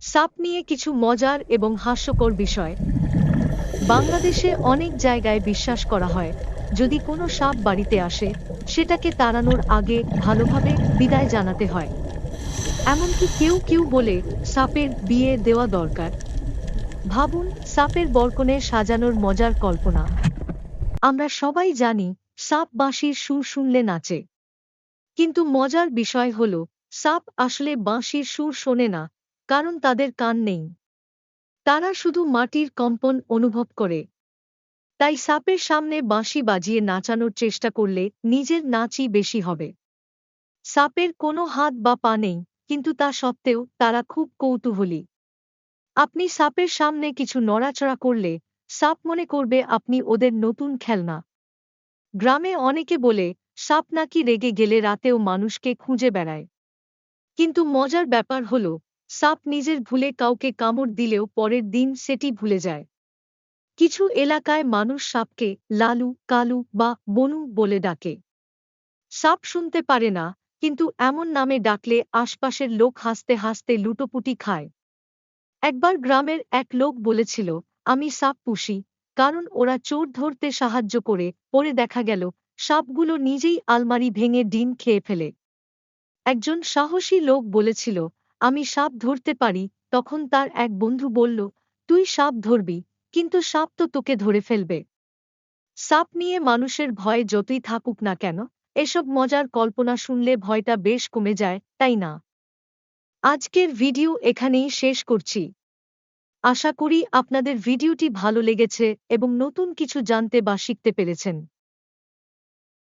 সাপ নিয়ে কিছু মজার এবং হাস্যকর বিষয়। বাংলাদেশে অনেক জায়গায় বিশ্বাস করা হয়, যদি কোনো সাপ বাড়িতে আসে, সেটাকে তাড়ানোর আগে ভালোভাবে বিদায় জানাতে হয়। এমনকি কেউ কেউ বলে সাপের বিয়ে দেওয়া দরকার। ভাবুন, সাপের বরকনে সাজানোর মজার কল্পনা। আমরা সবাই জানি সাপ বাঁশির সুর শুনলে নাচে। কিন্তু মজার বিষয় হল, সাপ আসলে বাঁশির সুর শোনে না, কারণ তাদের কান নেই। তারা শুধু মাটির কম্পন অনুভব করে। তাই সাপের সামনে বাঁশি বাজিয়ে নাচানোর চেষ্টা করলে নিজের নাচই বেশি হবে। সাপের কোনো হাত বা পা নেই, কিন্তু তা সত্ত্বেও তারা খুব কৌতূহলী। আপনি সাপের সামনে কিছু নড়াচড়া করলে সাপ মনে করবে আপনি ওদের নতুন খেলনা। গ্রামে অনেকে বলে সাপ নাকি রেগে গেলে রাতেও মানুষকে খুঁজে বেড়ায়। কিন্তু মজার ব্যাপার হল, সাপ নিজের ভুলে কাউকে কামড় দিলেও পরের দিন সেটি ভুলে যায়। কিছু এলাকায় মানুষ সাপকে লালু, কালু বা বনু বলে ডাকে। সাপ শুনতে পারে না, কিন্তু এমন নামে ডাকলে আশপাশের লোক হাসতে হাসতে লুটোপুটি খায়। একবার গ্রামের এক লোক বলেছিল, আমি সাপ পুষি, কারণ ওরা চোর ধরতে সাহায্য করে। পরে দেখা গেল সাপগুলো নিজেই আলমারি ভেঙে ডিম খেয়ে ফেলে। একজন সাহসী লোক বলেছিল, আমি সাপ ধরতে পারি। তখন তার এক বন্ধু বলল, তুই সাপ ধরবি, কিন্তু সাপ তো তোকে ধরে ফেলবে। সাপ নিয়ে মানুষের ভয় যতই থাকুক না কেন, এসব মজার কল্পনা শুনলে ভয়টা বেশ কমে যায়, তাই না? আজকের ভিডিও এখানেই শেষ করছি। আশা করি আপনাদের ভিডিওটি ভালো লেগেছে এবং নতুন কিছু জানতে বা শিখতে পেরেছেন।